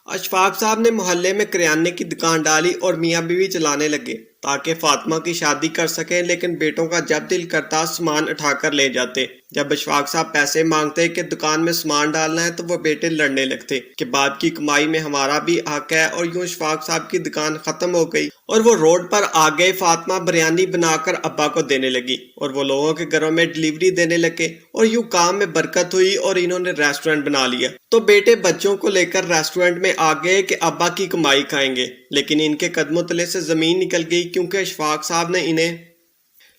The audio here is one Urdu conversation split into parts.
اشفاق صاحب نے محلے میں کریانے کی دکان ڈالی اور میاں بیوی چلانے لگے تاکہ فاطمہ کی شادی کر سکیں، لیکن بیٹوں کا جب دل کرتا سامان اٹھا کر لے جاتے۔ جب اشفاق صاحب پیسے مانگتے کہ دکان میں سامان ڈالنا ہے تو وہ بیٹے لڑنے لگتے کہ باپ کی کمائی میں ہمارا بھی حق ہے، اور یوں اشفاق صاحب کی دکان ختم ہو گئی اور وہ روڈ پر آ گئے۔ فاطمہ بریانی بنا کر ابا کو دینے لگی اور وہ لوگوں کے گھروں میں ڈلیوری دینے لگے، اور یوں کام میں برکت ہوئی اور انہوں نے ریسٹورنٹ بنا لیا۔ تو بیٹے بچوں کو لے کر ریسٹورنٹ میں آ گئے کہ ابا کی کمائی کھائیں گے، لیکن ان کے قدموں تلے سے زمین نکل گئی، کیونکہ اشفاق صاحب نے انہیں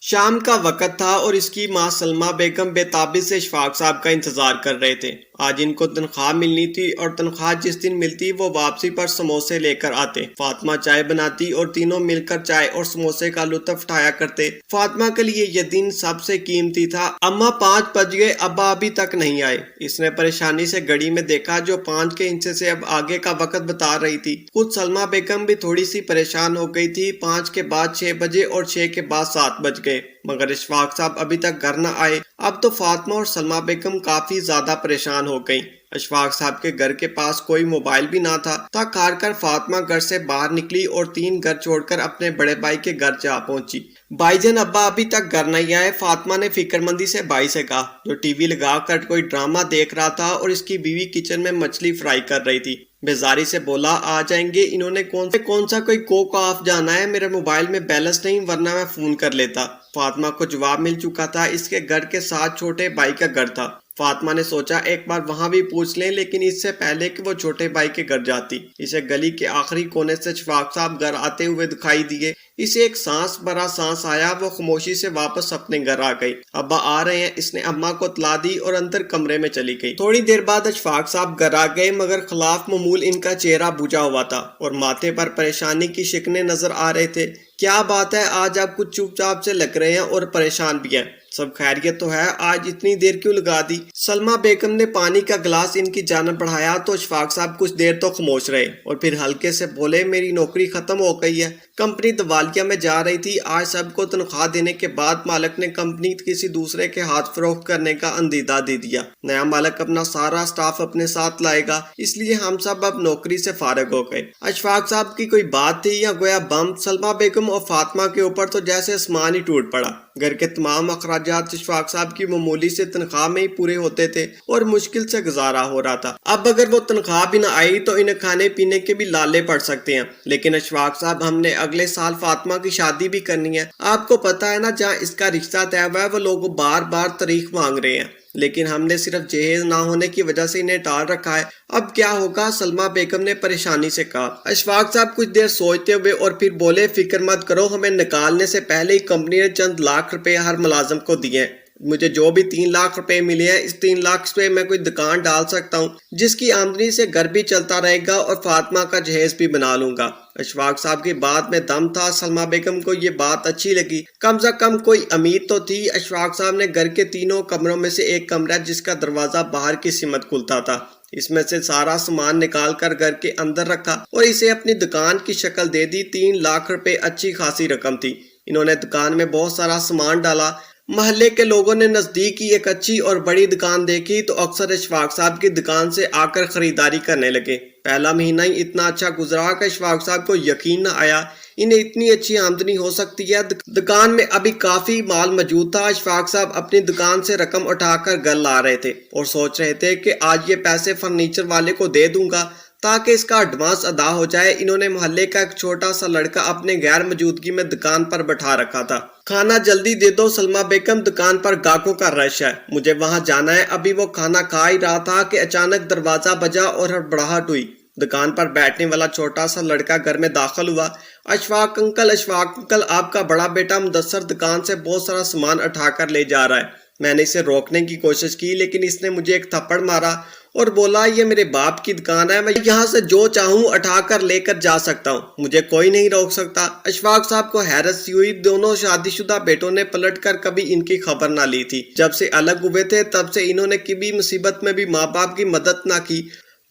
شام کا وقت تھا اور اس کی ماں سلمہ بیگم بے تابی سے اشفاق صاحب کا انتظار کر رہے تھے۔ آج ان کو تنخواہ ملنی تھی اور تنخواہ جس دن ملتی وہ واپسی پر سموسے لے کر آتے۔ فاطمہ چائے بناتی اور تینوں مل کر چائے اور سموسے کا لطف اٹھایا کرتے۔ فاطمہ کے لیے یہ دن سب سے قیمتی تھا۔ اماں 5 بج گئے، ابا ابھی تک نہیں آئے۔ اس نے پریشانی سے گھڑی میں دیکھا جو 5 کے ہندسے سے اب آگے کا وقت بتا رہی تھی۔ خود سلمہ بیگم بھی تھوڑی سی پریشان ہو گئی تھی۔ 5 کے بعد 6 بجے اور 6 کے بعد 7 بج گئے، مگر اشفاق صاحب ابھی تک گھر نہ آئے۔ اب تو فاطمہ اور سلمہ بیگم کافی زیادہ پریشان ہو گئیں۔ اشفاق صاحب کے گھر کے پاس کوئی موبائل بھی نہ تھا۔ تھک ہار کر فاطمہ گھر سے باہر نکلی اور 3 گھر چھوڑ کر اپنے بڑے بھائی کے گھر جا پہنچی۔ بھائی جان ابا ابھی تک گھر نہیں آئے، فاطمہ نے فکر مندی سے بھائی سے کہا، جو ٹی وی لگا کر کوئی ڈرامہ دیکھ رہا تھا اور اس کی بیوی کچن میں مچھلی فرائی کر رہی تھی۔ بیزاری سے بولا، آ جائیں گے، انہوں نے کون سا کوئی کوک آف جانا ہے، میرے موبائل میں بیلنس نہیں ورنہ میں فون کر لیتا۔ فاطمہ کو جواب مل چکا تھا، اس کے گھر کے ساتھ چھوٹے بھائی کا گھر تھا۔ فاطمہ نے سوچا ایک بار وہاں بھی پوچھ لیں، لیکن اس سے پہلے کہ وہ چھوٹے بھائی کے گھر جاتی، اسے گلی کے آخری کونے سے اشفاق صاحب گھر آتے ہوئے دکھائی دیے۔ اسے ایک سانس بھرا سانس آیا، وہ خاموشی سے واپس اپنے گھر آ گئی۔ ابا آ رہے ہیں، اس نے اماں کو اطلاع دی اور اندر کمرے میں چلی گئی۔ تھوڑی دیر بعد اشفاق صاحب گھر آ گئے، مگر خلاف معمول ان کا چہرہ بجھا ہوا تھا اور ماتھے پر پریشانی کی شکنیں نظر آ رہے تھے۔ کیا بات ہے، آج آپ کچھ چپ چاپ سے لگ رہے ہیں اور پریشان بھی ہیں؟ سب خیریت تو ہے؟ آج اتنی دیر کیوں لگا دی؟ سلمہ بیگم نے پانی کا گلاس ان کی جانب بڑھایا تو اشفاق صاحب کچھ دیر تو خاموش رہے اور پھر ہلکے سے بولے، میری نوکری ختم ہو گئی ہے، کمپنی دیوالیہ میں جا رہی تھی۔ آج سب کو تنخواہ دینے کے بعد مالک نے کمپنی کسی دوسرے کے ہاتھ فروخت کرنے کا اندیدہ دے دیا۔ نیا مالک اپنا سارا سٹاف اپنے ساتھ لائے گا، اس لیے ہم سب اب نوکری سے فارغ ہو گئے۔ اشفاق صاحب کی کوئی بات تھی یا گویا بم؟ سلمہ بیگم اور فاطمہ کے اوپر تو جیسے آسمان ہی ٹوٹ پڑا۔ گھر کے تمام اخراجات اشفاق صاحب کی معمولی سے تنخواہ میں ہی پورے ہوتے تھے اور مشکل سے گزارا ہو رہا تھا۔ اب اگر وہ تنخواہ بھی نہ آئی تو انہیں کھانے پینے کے بھی لالے پڑ سکتے ہیں۔ لیکن اشفاق صاحب، ہم نے اگلے سال فاطمہ کی شادی بھی کرنی ہے، آپ کو پتا ہے نا، جہاں اس کا رشتہ طے ہوا ہے وہ لوگ بار بار تاریخ مانگ رہے ہیں، لیکن ہم نے صرف جہیز نہ ہونے کی وجہ سے انہیں ٹال رکھا ہے۔ اب کیا ہوگا؟ سلمہ بیگم نے پریشانی سے کہا۔ اشفاق صاحب کچھ دیر سوچتے ہوئے اور پھر بولے، فکر مت کرو، ہمیں نکالنے سے پہلے ہی کمپنی نے چند لاکھ روپے ہر ملازم کو دیے ہیں۔ مجھے جو بھی 3 لاکھ روپے ملے ہیں، اس 3 لاکھ سے میں کوئی دکان ڈال سکتا ہوں جس کی آمدنی سے گھر بھی چلتا رہے گا اور فاطمہ کا جہیز بھی بنا لوں گا۔ اشفاق صاحب کی بات میں دم تھا۔ سلمہ بیگم کو یہ بات اچھی لگی، کم سے کم کوئی امید تو تھی۔ اشفاق صاحب نے گھر کے تینوں کمروں میں سے ایک کمرہ جس کا دروازہ باہر کی سمت کھلتا تھا، اس میں سے سارا سامان نکال کر گھر کے اندر رکھا اور اسے اپنی دکان کی شکل دے دی۔ 3 لاکھ روپے اچھی خاصی رقم تھی۔ انہوں نے دکان میں بہت سارا سامان ڈالا۔ محلے کے لوگوں نے نزدیک کی ایک اچھی اور بڑی دکان دیکھی تو اکثر اشفاق صاحب کی دکان سے آ کر خریداری کرنے لگے۔ پہلا مہینہ ہی اتنا اچھا گزرا کہ اشفاق صاحب کو یقین نہ آیا انہیں اتنی اچھی آمدنی ہو سکتی ہے۔ دکان میں ابھی کافی مال موجود تھا۔ اشفاق صاحب اپنی دکان سے رقم اٹھا کر گھر لا رہے تھے اور سوچ رہے تھے کہ آج یہ پیسے فرنیچر والے کو دے دوں گا تاکہ اس کا ایڈوانس ادا ہو جائے۔ انہوں نے محلے کا ایک چھوٹا سا لڑکا اپنے غیر موجودگی میں دکان پر بٹھا رکھا تھا۔ کھانا جلدی دے دو سلمہ بیگم، دکان پر گاہکوں کا رش ہے، مجھے وہاں جانا ہے۔ ابھی وہ کھانا کھا ہی رہا تھا کہ اچانک دروازہ بجا اور ہڑبڑاہٹ ہوئی۔ دکان پر بیٹھنے والا چھوٹا سا لڑکا گھر میں داخل ہوا۔ اشفاق انکل، آپ کا بڑا بیٹا مدثر دکان سے بہت سارا سامان اٹھا کر لے جا رہا ہے۔ میں نے اسے روکنے کی کوشش کی لیکن اس نے مجھے ایک تھپڑ مارا اور بولا، یہ میرے باپ کی دکان ہے، میں یہاں سے جو چاہوں اٹھا کر لے کر جا سکتا ہوں، مجھے کوئی نہیں روک سکتا۔ اشفاق صاحب کو حیرت سی ہوئی، دونوں شادی شدہ بیٹوں نے پلٹ کر کبھی ان کی خبر نہ لی تھی۔ جب سے الگ ہوئے تھے تب سے انہوں نے کبھی مصیبت میں بھی ماں باپ کی مدد نہ کی،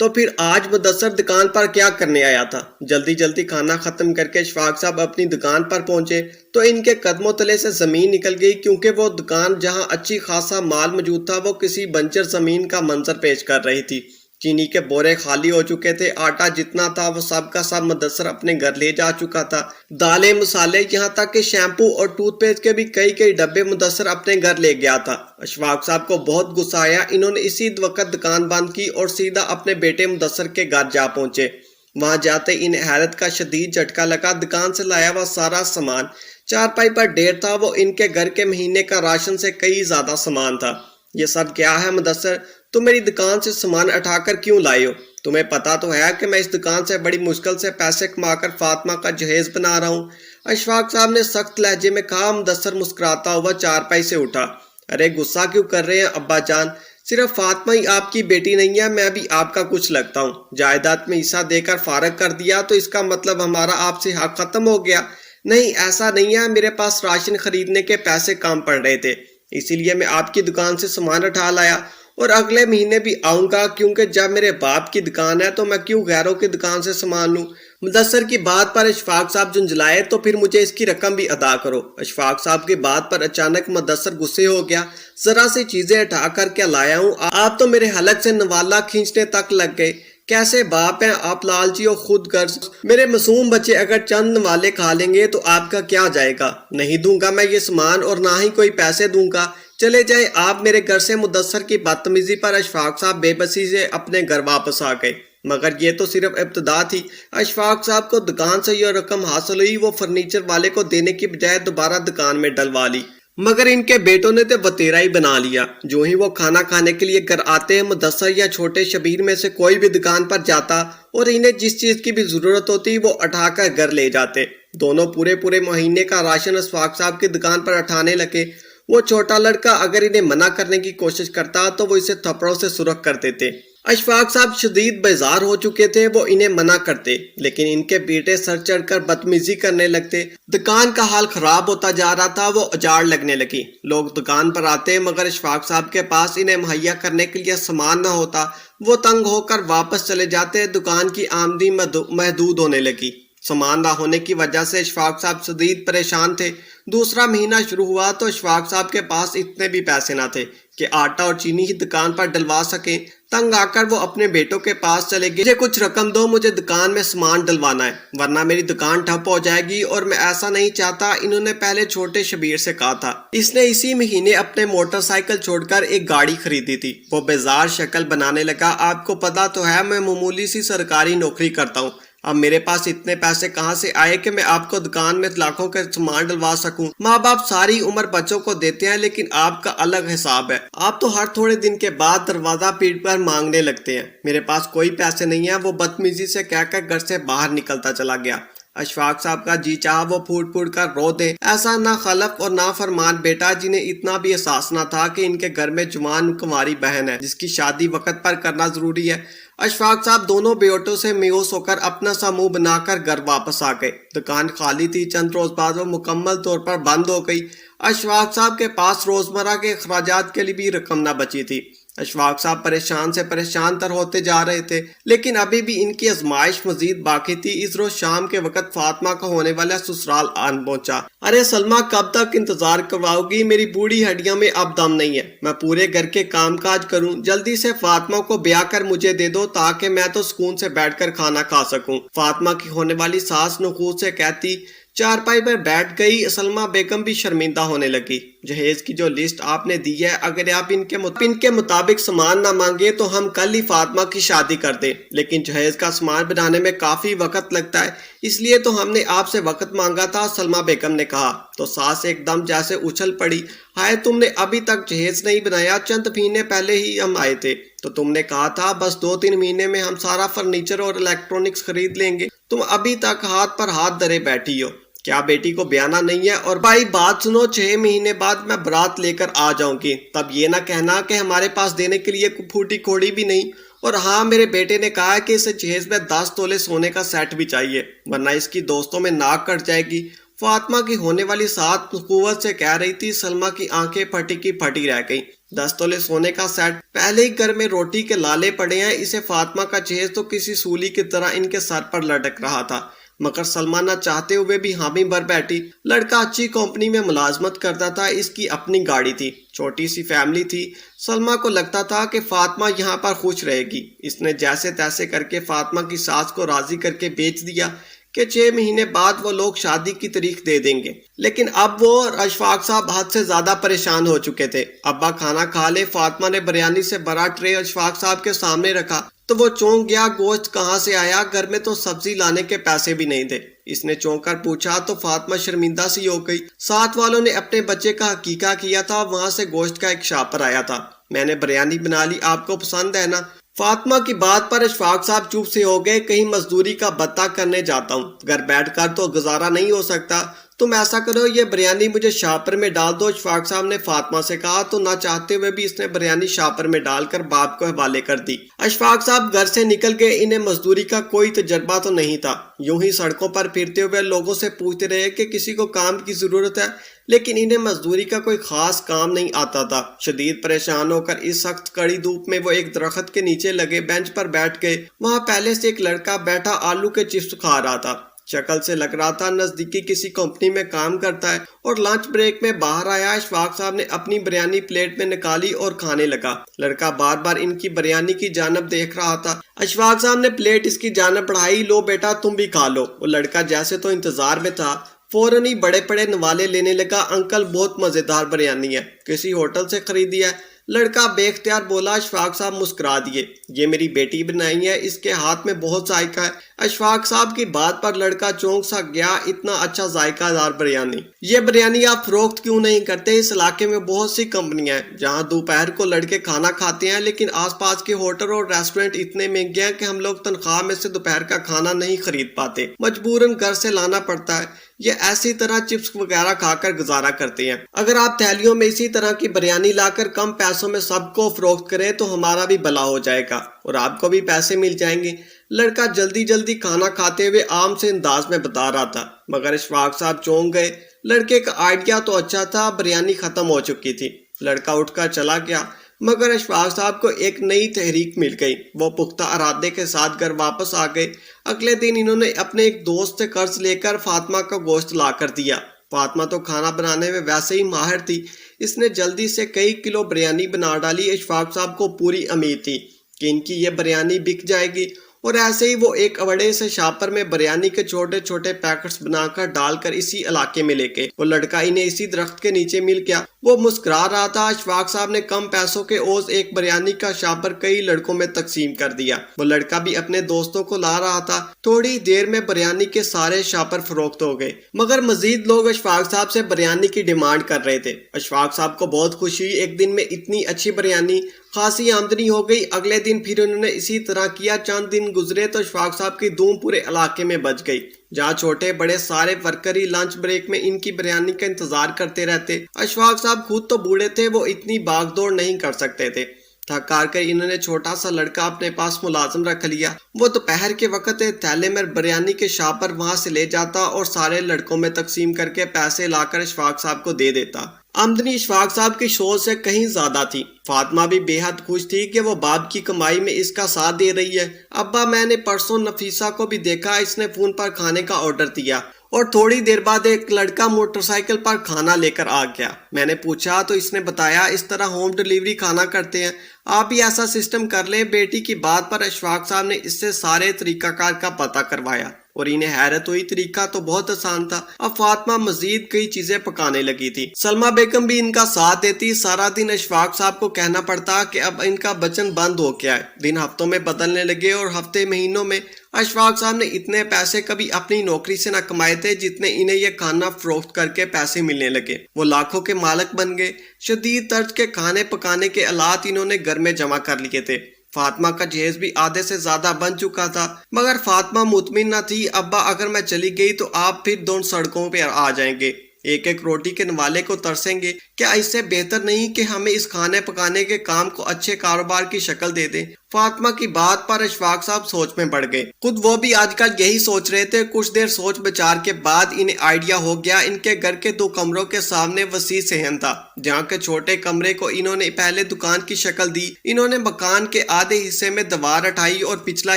تو پھر آج مدثر دکان پر کیا کرنے آیا تھا؟ جلدی کھانا ختم کر کے اشفاق صاحب اپنی دکان پر پہنچے تو ان کے قدموں تلے سے زمین نکل گئی، کیونکہ وہ دکان جہاں اچھی خاصا مال موجود تھا وہ کسی بنجر زمین کا منظر پیش کر رہی تھی۔ چینی کے بورے خالی ہو چکے تھے، آٹا جتنا تھا وہ سب کا سب مدثر اپنے گھر لے جا چکا تھا، دالیں، مسالے، یہاں تک کہ شیمپو اور ٹوتھ پیسٹ کے بھی کئی ڈبے مدثر اپنے گھر لے گیا تھا۔ اشفاق صاحب کو بہت غصہ آیا، انہوں نے اسی وقت دکان بند کی اور سیدھا اپنے بیٹے مدثر کے گھر جا پہنچے۔ وہاں جاتے انہیں حیرت کا شدید جھٹکا لگا، دکان سے لایا ہوا سارا سامان چارپائی پر ڈھیر تھا، وہ ان کے گھر کے مہینے کا راشن سے کئی زیادہ سامان تھا۔ یہ سب کیا ہے مدثر؟ تم میری دکان سے سامان اٹھا کر کیوں لائے ہو؟ تمہیں پتا تو ہے کہ میں اس دکان سے بڑی مشکل سے پیسے کما کر فاطمہ کا جہیز بنا رہا ہوں۔ اشفاق صاحب نے سخت لہجے میں کہا۔ مدثر مسکراتا ہوا چارپائی سے اٹھا۔ ارے غصہ کیوں کر رہے ہیں ابا جان؟ صرف فاطمہ ہی آپ کی بیٹی نہیں ہے، میں بھی آپ کا کچھ لگتا ہوں۔ جائیداد میں حصہ دے کر فارغ کر دیا تو اس کا مطلب ہمارا آپ سے حق ختم ہو گیا؟ نہیں، ایسا نہیں ہے، میرے پاس راشن خریدنے کے پیسے کام پڑ رہے تھے، اسی لیے میں آپ کی دکان سے سامان اٹھا لایا، اور اگلے مہینے بھی آؤں گا، کیونکہ جب میرے باپ کی دکان ہے تو میں کیوں غیروں کی دکان سے سامان لوں؟ مدثر کی بات پر اشفاق صاحب جھنجھلائے۔ تو پھر مجھے اس کی رقم بھی ادا کرو۔ اشفاق صاحب کی بات پر اچانک مدثر غصے ہو گیا۔ ذرا سی چیزیں اٹھا کر کیا لایا ہوں؟ آپ تو میرے حلق سے نوالا کھینچنے تک لگ گئے۔ کیسے باپ ہیں آپ، لالچی اور خود غرض۔ میرے معصوم بچے اگر چند نوالے کھا لیں گے تو آپ کا کیا جائے گا؟ نہیں دوں گا میں یہ سامان، اور نہ ہی کوئی پیسے دوں گا۔ چلے جائیں آپ میرے گھر سے۔ مدثر کی بدتمیزی پر اشفاق صاحب بے بسی سے اپنے گھر واپس آ گئے۔ مگر یہ تو صرف ابتدا تھی۔ اشفاق صاحب کو دکان سے یہ رقم حاصل ہوئی، وہ فرنیچر والے کو دینے کی بجائے دوبارہ دکان میں ڈلوا لی۔ مگر ان کے بیٹوں نے تو وتیرا ہی بنا لیا۔ جو ہی وہ کھانا کھانے کے لیے گھر آتے، مدثر یا چھوٹے شبیر میں سے کوئی بھی دکان پر جاتا اور انہیں جس چیز کی بھی ضرورت ہوتی وہ اٹھا کر گھر لے جاتے۔ دونوں پورے مہینے کا راشن اشفاق صاحب کی دکان پر اٹھانے لگے۔ وہ چھوٹا لڑکا اگر انہیں منع کرنے کی کوشش کرتا تو وہ اسے تھپڑوں سے سرخ کر دیتے۔ اشفاق صاحب شدید بیزار ہو چکے تھے، وہ انہیں منع کرتے لیکن ان کے بیٹے سر چڑھ کر بدتمیزی کرنے لگتے۔ دکان کا حال خراب ہوتا جا رہا تھا، وہ اجاڑ لگنے لگی۔ لوگ دکان پر آتے مگر اشفاق صاحب کے پاس انہیں مہیا کرنے کے لیے سامان نہ ہوتا، وہ تنگ ہو کر واپس چلے جاتے۔ دکان کی آمدنی محدود ہونے لگی۔ سامان نہ ہونے کی وجہ سے اشفاق صاحب شدید پریشان تھے۔ دوسرا مہینہ شروع ہوا تو اشفاق صاحب کے پاس اتنے بھی پیسے نہ تھے کہ آٹا اور چینی ہی دکان پر ڈلوا سکیں۔ تنگ آ کر وہ اپنے بیٹوں کے پاس چلے گئے۔ مجھے کچھ رقم دو، مجھے دکان میں سامان ڈلوانا ہے، ورنہ میری دکان ٹھپ ہو جائے گی، اور میں ایسا نہیں چاہتا۔ انہوں نے پہلے چھوٹے شبیر سے کہا تھا۔ اس نے اسی مہینے اپنے موٹر سائیکل چھوڑ کر ایک گاڑی خریدی تھی۔ وہ بیزار شکل بنانے لگا۔ آپ کو پتا تو ہے میں معمولی سی سرکاری نوکری کرتا ہوں، اب میرے پاس اتنے پیسے کہاں سے آئے کہ میں آپ کو دکان میں لاکھوں کے سامان ڈلوا سکوں؟ ماں باپ ساری عمر بچوں کو دیتے ہیں، لیکن آپ کا الگ حساب ہے۔ آپ تو ہر تھوڑے دن کے بعد دروازہ پیٹ پر مانگنے لگتے ہیں۔ میرے پاس کوئی پیسے نہیں ہیں، وہ بدتمیزی سے کہہ کر گھر سے باہر نکلتا چلا گیا۔ اشفاق صاحب کا جی چاہا وہ پھوٹ کر رو دے۔ ایسا نہ خلف اور نہ فرمان بیٹا جنہیں اتنا بھی احساس نہ تھا کہ ان کے گھر میں جوان کنواری بہن ہے جس کی شادی وقت پر کرنا ضروری ہے۔ اشفاق صاحب دونوں بیٹوں سے مایوس ہو کر اپنا سا منہ بنا کر گھر واپس آ گئے۔ دکان خالی تھی، چند روز بعد وہ مکمل طور پر بند ہو گئی۔ اشفاق صاحب کے پاس روزمرہ کے اخراجات کے لیے بھی رقم نہ بچی تھی۔ اشفاق صاحب پریشان سے پریشان تر ہوتے جا رہے تھے، لیکن ابھی بھی ان کی آزمائش مزید باقی تھی۔ اس روز شام کے وقت فاطمہ کا ہونے والا سسرال آن پہنچا۔ ارے سلمہ، کب تک انتظار کرواؤ گی؟ میری بوڑھی ہڈیاں میں اب دم نہیں ہے، میں پورے گھر کے کام کاج کروں۔ جلدی سے فاطمہ کو بیاہ کر مجھے دے دو تاکہ میں تو سکون سے بیٹھ کر کھانا کھا سکوں۔ فاطمہ کی ہونے والی ساس نخوت سے کہتی۔ چارپائی پر بیٹھ گئی۔ سلمہ بیگم بھی شرمندہ ہونے لگی۔ جہیز کی جو لسٹ آپ نے دی ہے، اگر آپ ان کے مطابق سامان نہ مانگے تو ہم کل ہی فاطمہ کی شادی کر دیں، لیکن جہیز کا سامان بنانے میں کافی وقت لگتا ہے، اس لیے تو ہم نے آپ سے وقت مانگا تھا، سلمہ بیگم نے کہا۔ تو ساس ایک دم جیسے اچھل پڑی۔ ہائے، تم نے ابھی تک جہیز نہیں بنایا، چند مہینے پہلے ہی ہم آئے تھے تو تم نے کہا تھا بس 2-3 مہینے میں ہم سارا فرنیچر اور الیکٹرونکس خرید لیں گے، تم ابھی تک ہاتھ پر ہاتھ دھرے بیٹھی ہو۔ کیا بیٹی کو بیانا نہیں ہے؟ اور بھائی بات سنو، 6 مہینے بعد میں برات لے کر آ جاؤں گی، تب یہ نہ کہنا کہ ہمارے پاس دینے کے لیے پھوٹی کھوڑی بھی نہیں۔ اور ہاں، میرے بیٹے نے کہا ہے کہ اسے جہیز میں 10 تولے سونے کا سیٹ بھی چاہیے، ورنہ اس کی دوستوں میں ناک کٹ جائے گی۔ فاطمہ کی ہونے والی ساتھ قوت سے کہہ رہی تھی۔ سلمہ کی آنکھیں پھٹی کی پھٹی رہ گئیں۔ 10 تولے سونے کا سیٹ؟ پہلے ہی گھر میں روٹی کے لالے پڑے ہیں، اسے فاطمہ کا جہیز تو کسی سولی کی طرح ان کے سر پر لٹک رہا تھا۔ مگر سلمہ نہ چاہتے ہوئے بھی حامی بھر بیٹھی۔ لڑکا اچھی کمپنی میں ملازمت کرتا تھا، اس کی اپنی گاڑی تھی، چھوٹی سی فیملی تھی۔ سلمہ کو لگتا تھا کہ فاطمہ یہاں پر خوش رہے گی۔ اس نے جیسے تیسے کر کے فاطمہ کی ساس کو راضی کر کے بیچ دیا کہ 6 مہینے بعد وہ لوگ شادی کی تاریخ دے دیں گے۔ لیکن اب وہ اور اشفاق صاحب حد سے زیادہ پریشان ہو چکے تھے۔ ابا کھانا کھا لے، فاطمہ نے بریانی سے بڑا ٹرے اشفاق صاحب کے سامنے رکھا تو وہ چونک گیا۔ گوشت کہاں سے آیا؟ گھر میں تو سبزی لانے کے پیسے بھی نہیں تھے۔ اس نے چونک کر پوچھا تو فاطمہ شرمندہ سی ہو گئی۔ ساتھ والوں نے اپنے بچے کا حقیقہ کیا تھا، وہاں سے گوشت کا ایک شاپر آیا تھا۔ میں نے بریانی بنا لی، آپ کو پسند ہے نا؟ فاطمہ کی بات پر اشفاق صاحب چپ سے ہو گئے۔ کہیں مزدوری کا بتہ کرنے جاتا ہوں، گھر بیٹھ کر تو گزارا نہیں ہو سکتا۔ تم ایسا کرو، یہ بریانی مجھے شاپر میں ڈال دو، اشفاق صاحب نے فاطمہ سے کہا تو نہ چاہتے ہوئے بھی اس نے بریانی شاپر میں ڈال کر باپ کو حوالے کر دی۔ اشفاق صاحب گھر سے نکل گئے۔ انہیں مزدوری کا کوئی تجربہ تو نہیں تھا، یوں ہی سڑکوں پر پھرتے ہوئے لوگوں سے پوچھتے رہے کہ کسی کو کام کی ضرورت ہے، لیکن انہیں مزدوری کا کوئی خاص کام نہیں آتا تھا۔ شدید پریشان ہو کر اس سخت کڑی دھوپ میں وہ ایک درخت کے نیچے لگے بینچ پر بیٹھ گئے۔ وہاں پہلے سے ایک لڑکا بیٹھا آلو کے چپس کھا رہا تھا۔ شکل سے لگ رہا تھا نزدیکی کسی کمپنی میں کام کرتا ہے، اور لنچ بریک میں باہر آیا۔ اشفاق صاحب نے اپنی بریانی پلیٹ میں نکالی اور کھانے لگا۔ لڑکا بار بار ان کی بریانی کی جانب دیکھ رہا تھا۔ اشفاق صاحب نے پلیٹ اس کی جانب بڑھائی۔ لو بیٹا تم بھی کھا لو۔ وہ لڑکا جیسے تو انتظار میں تھا، فوراً ہی بڑے بڑے نوالے لینے لگا۔ انکل بہت مزیدار بریانی ہے، کسی ہوٹل سے خریدی ہے؟ لڑکا بے اختیار بولا۔ اشفاق صاحب مسکرا دیے۔ یہ میری بیٹی بنائی ہے، اس کے ہاتھ میں بہت ذائقہ ہے۔ اشفاق صاحب کی بات پر لڑکا چونک سا گیا۔ اتنا اچھا ذائقہ دار بریانی، یہ بریانی آپ فروخت کیوں نہیں کرتے؟ اس علاقے میں بہت سی کمپنیاں ہیں جہاں دوپہر کو لڑکے کھانا کھاتے ہیں، لیکن آس پاس کے ہوٹل اور ریسٹورنٹ اتنے مہنگے ہیں کہ ہم لوگ تنخواہ میں سے دوپہر کا کھانا نہیں خرید پاتے، مجبوراً گھر سے لانا پڑتا ہے۔ یہ ایسی طرح چپس وغیرہ کھا کر گزارا کرتے ہیں۔ اگر آپ تھیلیوں میں اسی طرح کی بریانی لا کر کم پیسوں میں سب کو فروخت کریں تو ہمارا بھی بھلا ہو جائے گا اور آپ کو بھی پیسے مل جائیں گے۔ لڑکا جلدی جلدی کھانا کھاتے ہوئے عام سے انداز میں بتا رہا تھا، مگر اشفاق صاحب چونک گئے۔ لڑکے کا آئیڈیا تو اچھا تھا، بریانی ختم ہو چکی تھی۔ لڑکا اٹھ کر چلا گیا، مگر اشفاق صاحب کو ایک نئی تحریک مل گئی۔ وہ پختہ ارادے کے ساتھ گھر واپس آ گئے۔ اگلے دن انہوں نے اپنے ایک دوست سے قرض لے کر فاطمہ کا گوشت لا کر دیا۔ فاطمہ تو کھانا بنانے میں ویسے ہی ماہر تھی، اس نے جلدی سے کئی کلو بریانی بنا ڈالی۔ اشفاق صاحب کو پوری امید تھی کہ ان کی یہ بریانی بک جائے گی، اور ایسے ہی وہ ایک بڑے سے شاپر میں بریانی کے چھوٹے چھوٹے پیکٹس بنا کر ڈال کر اسی علاقے میں لے گئے۔ وہ لڑکا انہیں اسی درخت کے نیچے مل گیا۔ وہ مسکرا رہا تھا۔ اشفاق صاحب نے کم پیسوں کے عوض ایک بریانی کا شاپر کئی لڑکوں میں تقسیم کر دیا۔ وہ لڑکا بھی اپنے دوستوں کو لا رہا تھا۔ تھوڑی دیر میں بریانی کے سارے شاپر فروخت ہو گئے، مگر مزید لوگ اشفاق صاحب سے بریانی کی ڈیمانڈ کر رہے تھے۔ اشفاق صاحب کو بہت خوشی ہوئی، ایک دن میں اتنی اچھی بریانی، خاصی آمدنی ہو گئی۔ اگلے دن پھر انہوں نے اسی طرح کیا۔ چند دن گزرے تو اشفاق صاحب کی دھوم پورے علاقے میں بچ گئی، جہاں چھوٹے بڑے سارے ورکر ہی لنچ بریک میں ان کی بریانی کا انتظار کرتے رہتے۔ اشفاق صاحب خود تو بوڑھے تھے، وہ اتنی باغ دوڑ نہیں کر سکتے تھے۔ تھک ہار کر انہوں نے چھوٹا سا لڑکا اپنے پاس ملازم رکھ لیا۔ وہ دوپہر کے وقت تھیلے میں بریانی کے شاپر وہاں سے لے جاتا اور سارے لڑکوں میں تقسیم کر کے پیسے لا کر اشفاق صاحب کو دے دیتا۔ آمدنی اشفاق صاحب کی سوچ سے کہیں زیادہ تھی۔ فاطمہ بھی بے حد خوش تھی کہ وہ باپ کی کمائی میں اس کا ساتھ دے رہی ہے۔ ابا میں نے پرسوں نفیسہ کو بھی دیکھا، اس نے فون پر کھانے کا آرڈر دیا اور تھوڑی دیر بعد ایک لڑکا موٹر سائیکل پر کھانا لے کر آ گیا۔ میں نے پوچھا تو اس نے بتایا اس طرح ہوم ڈیلیوری کھانا کرتے ہیں، آپ بھی ایسا سسٹم کر لیں۔ بیٹی کی بات پر اشفاق صاحب نے اس سے سارے طریقہ کار کا پتہ کروایا اور انہیں حیرت ہوئی، طریقہ تو بہت آسان تھا۔ اب فاطمہ مزید کئی چیزیں پکانے لگی تھی۔ سلمہ بیگم بھی ان کا ساتھ دیتی۔ سارا دن اشفاق صاحب کو کہنا پڑتا کہ اب ان کا بچن بند ہو گیا ہے۔ دن ہفتوں میں بدلنے لگے اور ہفتے مہینوں میں۔ اشفاق صاحب نے اتنے پیسے کبھی اپنی نوکری سے نہ کمائے تھے جتنے انہیں یہ کھانا فروخت کر کے پیسے ملنے لگے۔ وہ لاکھوں کے مالک بن گئے۔ شدید طرز کے کھانے پکانے کے آلات انہوں نے گھر میں جمع کر لیے تھے۔ فاطمہ کا جہیز بھی آدھے سے زیادہ بن چکا تھا، مگر فاطمہ مطمئن نہ تھی۔ ابا اگر میں چلی گئی تو آپ پھر دونوں سڑکوں پہ آ جائیں گے، ایک ایک روٹی کے نوالے کو ترسیں گے۔ کیا اس سے بہتر نہیں کہ ہمیں اس کھانے پکانے کے کام کو اچھے کاروبار کی شکل دے دیں؟ فاطمہ کی بات پر اشفاق صاحب سوچ میں پڑ گئے۔ خود وہ بھی آج کل یہی سوچ رہے تھے۔ کچھ دیر سوچ بچار کے بعد انہیں آئیڈیا ہو گیا۔ ان کے گھر کے 2 کمروں کے سامنے وسیع صحن تھا، جہاں کے چھوٹے کمرے کو انہوں نے پہلے دکان کی شکل دی۔ انہوں نے مکان کے آدھے حصے میں دیوار اٹھائی اور پچھلا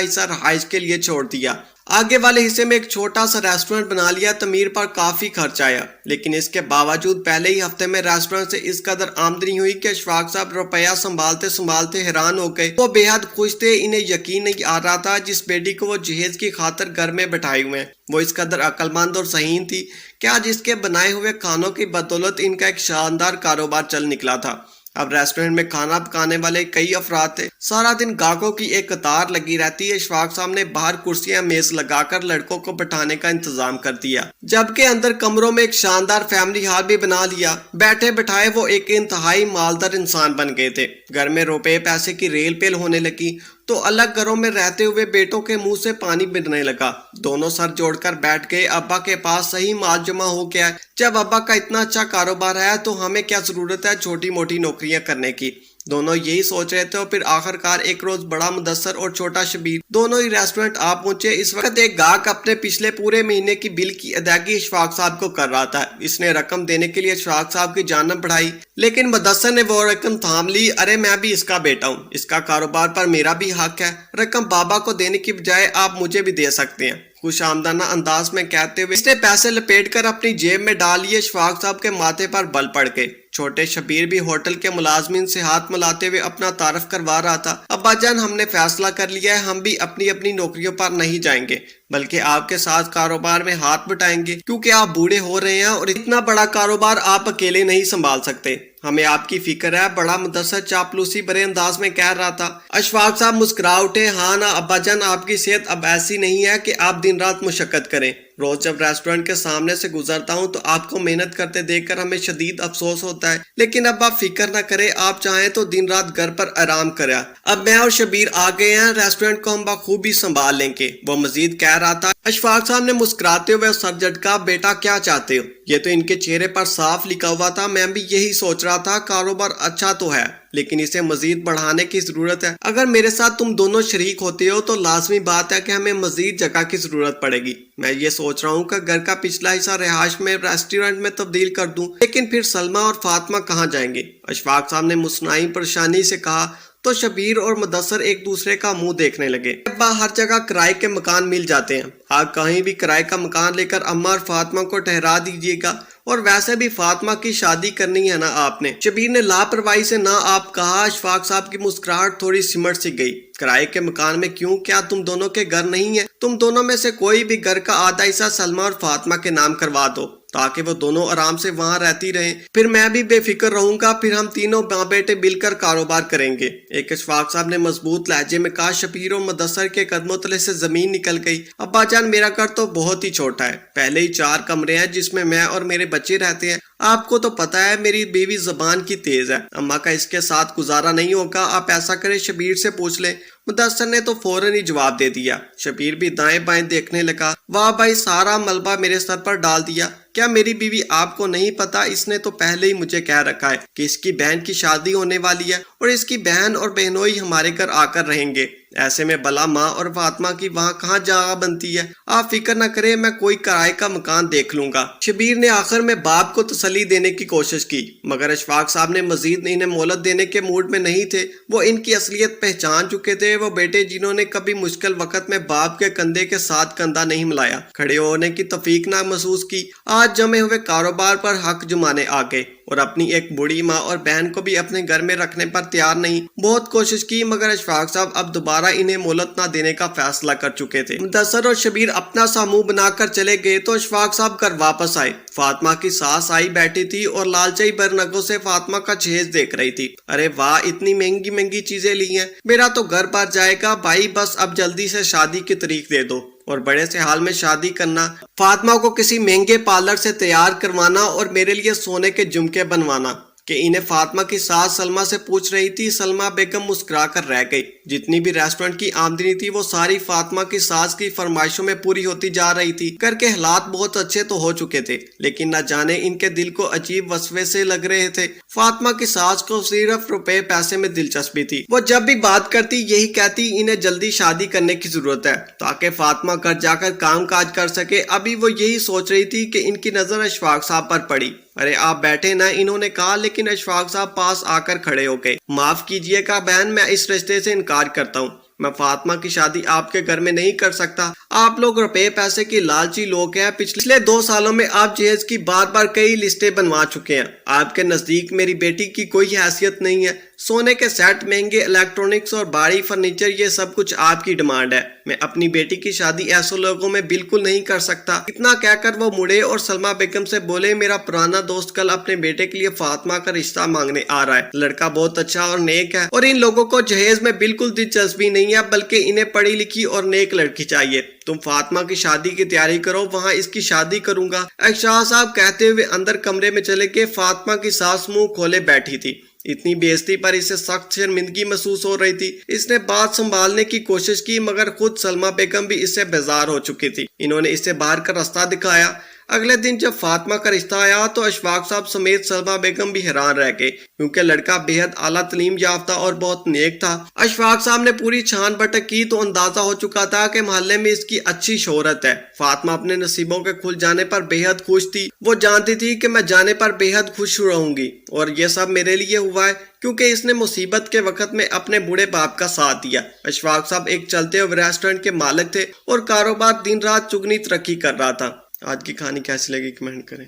حصہ رہائش کے لیے چھوڑ دیا۔ آگے والے حصے میں ایک چھوٹا سا ریسٹورنٹ بنا لیا، تعمیر پر کافی خرچ آیا، لیکن اس کے باوجود پہلے ہی ہفتے میں ریسٹورنٹ سے اس قدر آمدنی ہوئی کہ اشفاق صاحب روپیہ سنبھالتے حیران ہو گئے۔ وہ بے حد خوش تھے، انہیں یقین نہیں آ رہا تھا جس بیٹی کو وہ جہیز کی خاطر گھر میں بٹھائے ہوئے ہیں وہ اس قدر عقل مند اور ذہین تھی کہ آج اس کے بنائے ہوئے کھانوں کی بدولت ان کا ایک شاندار کاروبار چل نکلا تھا۔ اب ریسٹورنٹ میں کھانا پکانے والے کئی افراد تھے، سارا دن گاہکوں کی ایک قطار لگی رہتی ہے۔ اشفاق صاحب نے باہر کرسیاں میز لگا کر لڑکوں کو بٹھانے کا انتظام کر دیا، جبکہ اندر کمروں میں ایک شاندار فیملی ہال بھی بنا لیا۔ بیٹھے بٹھائے وہ ایک انتہائی مالدار انسان بن گئے تھے۔ گھر میں روپے پیسے کی ریل پیل ہونے لگی تو الگ گھروں میں رہتے ہوئے بیٹوں کے منہ سے پانی بننے لگا۔ دونوں سر جوڑ کر بیٹھ گئے، ابا کے پاس صحیح مال جمع ہو گیا ہے، جب ابا کا اتنا اچھا کاروبار ہے تو ہمیں کیا ضرورت ہے چھوٹی موٹی نوکریاں کرنے کی۔ دونوں یہی سوچ رہے تھے اور پھر آخرکار ایک روز بڑا مدثر اور چھوٹا شبیر دونوں ہی ریسٹورنٹ آ پہنچے۔ اس وقت ایک گاہک اپنے پچھلے پورے مہینے کی بل کی ادائیگی اشفاق صاحب کو کر رہا تھا۔ اس نے رقم دینے کے لیے اشفاق صاحب کی جانب بڑھائی، لیکن مدثر نے وہ رقم تھام لی۔ ارے میں بھی اس کا بیٹا ہوں، اس کا کاروبار پر میرا بھی حق ہے، رقم بابا کو دینے کی بجائے آپ مجھے بھی دے سکتے ہیں، خوش آمدانہ انداز میں کہتے ہوئے اس نے پیسے لپیٹ کر اپنی جیب میں ڈال لیے۔ اشفاق صاحب کے ماتھے پر بل پڑ گئے۔ چھوٹے شبیر بھی ہوٹل کے ملازمین سے ہاتھ ملاتے ہوئے اپنا تعارف کروا رہا تھا۔ ابا جان، ہم نے فیصلہ کر لیا ہے، ہم بھی اپنی اپنی نوکریوں پر نہیں جائیں گے، بلکہ آپ کے ساتھ کاروبار میں ہاتھ بٹائیں گے، کیونکہ آپ بوڑھے ہو رہے ہیں اور اتنا بڑا کاروبار آپ اکیلے نہیں سنبھال سکتے، ہمیں آپ کی فکر ہے۔ بڑا مدثر چاپلوسی بھرے انداز میں کہہ رہا تھا۔ اشفاق صاحب مسکرا اٹھے، ہاں نا ابا جان، آپ کی صحت اب ایسی نہیں ہے کہ آپ دن رات مشقت کریں۔ روز جب ریسٹورنٹ کے سامنے سے گزرتا ہوں تو آپ کو محنت کرتے دیکھ کر ہمیں شدید افسوس ہوتا ہے، لیکن اب آپ فکر نہ کریں، آپ چاہیں تو دن رات گھر پر آرام کریں۔ اب میں اور شبیر آ گئے ہیں، ریسٹورنٹ کو ہم بخوبی سنبھال لیں گے، وہ مزید کہہ رہا تھا۔ اشفاق صاحب نے مسکراتے ہوئے سر جھٹکا، بیٹا کیا چاہتے ہو؟ یہ تو ان کے چہرے پر صاف لکھا ہوا تھا۔ میں بھی یہی سوچ رہا تھا، کاروبار اچھا تو ہے لیکن اسے مزید بڑھانے کی ضرورت ہے۔ اگر میرے ساتھ تم دونوں شریک ہوتے ہو تو لازمی بات ہے کہ ہمیں مزید جگہ کی ضرورت پڑے گی۔ میں یہ سوچ رہا ہوں کہ گھر کا پچھلا حصہ رہائش میں ریسٹورنٹ میں تبدیل کر دوں، لیکن پھر سلمہ اور فاطمہ کہاں جائیں گے؟ اشفاق صاحب نے مصنوعی پریشانی سے کہا تو شبیر اور مدثر ایک دوسرے کا منہ دیکھنے لگے۔ ابا، ہر جگہ کرائے کے مکان مل جاتے ہیں، آپ کہیں بھی کرائے کا مکان لے کر اماں اور فاطمہ کو ٹھہرا دیجیے گا، اور ویسے بھی فاطمہ کی شادی کرنی ہے نا آپ نے۔ شبیر نے لاپرواہی سے نہ آپ کہا۔ اشفاق صاحب کی مسکراہٹ تھوڑی سمٹ سی گئی۔ کرائے کے مکان میں کیوں؟ کیا تم دونوں کے گھر نہیں ہیں؟ تم دونوں میں سے کوئی بھی گھر کا آدھا حصہ سلمہ اور فاطمہ کے نام کروا دو تاکہ وہ دونوں آرام سے وہاں رہتی رہیں، پھر میں بھی بے فکر رہوں گا، پھر ہم تینوں ماں بیٹے مل کر کاروبار کریں گے۔ ایک اشفاق صاحب نے مضبوط لہجے میں کہا۔ شبیر اور مدثر کے قدموں تلے سے زمین نکل گئی۔ ابا جان، میرا گھر تو بہت ہی چھوٹا ہے، پہلے ہی 4 کمرے ہیں جس میں میں اور میرے بچے رہتے ہیں، آپ کو تو پتا ہے میری بیوی زبان کی تیز ہے، اماں کا اس کے ساتھ گزارا نہیں ہوگا، آپ ایسا کریں شبیر سے پوچھ لیں۔ مدثر نے تو فوراً ہی جواب دے دیا۔ شبیر بھی دائیں بائیں دیکھنے لگا۔ واہ بھائی، سارا ملبہ میرے سر پر ڈال دیا، کیا میری بیوی آپ کو نہیں پتا؟ اس نے تو پہلے ہی مجھے کہہ رکھا ہے کہ اس کی بہن کی شادی ہونے والی ہے اور اس کی بہن اور بہنوئی ہمارے گھر آ کر رہیں گے، ایسے میں بلا ماں اور فاطمہ کی وہاں کہاں جگہ بنتی ہے؟ آپ فکر نہ کریں، میں کوئی کرائے کا مکان دیکھ لوں گا۔ شبیر نے آخر میں باپ کو تسلی دینے کی کوشش کی، مگر اشفاق صاحب نے مزید انہیں مہلت دینے کے موڈ میں نہیں تھے۔ وہ ان کی اصلیت پہچان چکے تھے، وہ بیٹے جنہوں نے کبھی مشکل وقت میں باپ کے کندھے کے ساتھ کندھا نہیں ملایا، کھڑے ہونے کی توفیق نہ محسوس کی، آج جمے ہوئے کاروبار پر حق جمانے آ گئے اور اپنی ایک بوڑھی ماں اور بہن کو بھی اپنے گھر میں رکھنے پر تیار نہیں۔ بہت کوشش کی مگر اشفاق صاحب اب دوبارہ انہیں مہلت نہ دینے کا فیصلہ کر چکے تھے۔ مدثر اور شبیر اپنا سا منہ بنا کر چلے گئے تو اشفاق صاحب گھر واپس آئے۔ فاطمہ کی ساس آئی بیٹھی تھی اور لالچائی برنگوں سے فاطمہ کا جہیز دیکھ رہی تھی۔ ارے واہ، اتنی مہنگی مہنگی چیزیں لی ہیں، میرا تو گھر بھر جائے گا بھائی، بس اب جلدی سے شادی کی تاریخ دے دو اور بڑے سے حال میں شادی کرنا، فاطمہ کو کسی مہنگے پارلر سے تیار کروانا اور میرے لیے سونے کے جھمکے بنوانا۔ کہ انہیں فاطمہ کی ساس سلمہ سے پوچھ رہی تھی۔ سلمہ بیگم مسکرا کر رہ گئی، جتنی بھی ریسٹورنٹ کی آمدنی تھی وہ ساری فاطمہ کی ساس کی فرمائشوں میں پوری ہوتی جا رہی تھی۔ گھر کے حالات بہت اچھے تو ہو چکے تھے لیکن نہ جانے ان کے دل کو عجیب وسوسے سے لگ رہے تھے۔ فاطمہ کی ساس کو صرف روپے پیسے میں دلچسپی تھی، وہ جب بھی بات کرتی یہی کہتی انہیں جلدی شادی کرنے کی ضرورت ہے تاکہ فاطمہ گھر جا کر کام کاج کر سکے۔ ابھی وہ یہی سوچ رہی تھی کہ ان کی نظر اشفاق صاحب پر پڑی۔ ارے آپ بیٹھے نا، انہوں نے کہا، لیکن اشفاق صاحب پاس آ کر کھڑے ہو گئے۔ معاف کیجئے گا بہن، میں اس رشتے سے انکار کرتا ہوں۔ میں فاطمہ کی شادی آپ کے گھر میں نہیں کر سکتا. آپ لوگ روپے پیسے کی لالچی لوگ ہیں. پچھلے 2 سالوں میں آپ جہیز کی بار بار کئی لسٹیں بنوا چکے ہیں. آپ کے نزدیک میری بیٹی کی کوئی حیثیت نہیں ہے. سونے کے سیٹ، مہنگے الیکٹرانکس اور بھاری فرنیچر، یہ سب کچھ آپ کی ڈیمانڈ ہے. میں اپنی بیٹی کی شادی ایسے لوگوں میں بالکل نہیں کر سکتا. اتنا کہہ کر وہ مڑے اور سلمہ بیگم سے بولے، میرا پرانا دوست کل اپنے بیٹے کے لیے فاطمہ کا رشتہ مانگنے آ رہا ہے. لڑکا بہت اچھا اور نیک ہے اور ان لوگوں کو جہیز میں بالکل دلچسپی نہیں ہے، بلکہ انہیں پڑھی لکھی اور نیک لڑکی چاہیے. تم فاطمہ کی شادی کی تیاری کرو، وہاں اس کی شادی کروں گا. شاہ صاحب کہتے ہوئے اندر کمرے میں چلے گئے. فاطمہ کی ساس منہ کھولے بیٹھی تھی. اتنی بے عزتی پر اسے سخت شرمندگی محسوس ہو رہی تھی. اس نے بات سنبھالنے کی کوشش کی مگر خود سلمہ بیگم بھی اس سے بیزار ہو چکی تھی. انہوں نے اسے باہر کا راستہ دکھایا. اگلے دن جب فاطمہ کا رشتہ آیا تو اشفاق صاحب سمیت سلمہ بیگم بھی حیران رہ گئے، کیونکہ لڑکا بے حد اعلیٰ تعلیم یافتہ اور بہت نیک تھا. اشفاق صاحب نے پوری چھان بٹک کی تو اندازہ ہو چکا تھا کہ محلے میں اس کی اچھی شہرت ہے. فاطمہ اپنے نصیبوں کے کھل جانے پر بے حد خوش تھی. وہ جانتی تھی کہ میں جانے پر بے حد خوش رہوں گی اور یہ سب میرے لیے ہوا ہے کیونکہ اس نے مصیبت کے وقت میں اپنے بوڑھے باپ کا ساتھ دیا. اشفاق صاحب ایک چلتے ہوئے ریسٹورنٹ کے مالک تھے اور کاروبار دن رات چگنی ترقی کر رہا تھا. آج کی کہانی کیسی لگی کمنٹ کریں.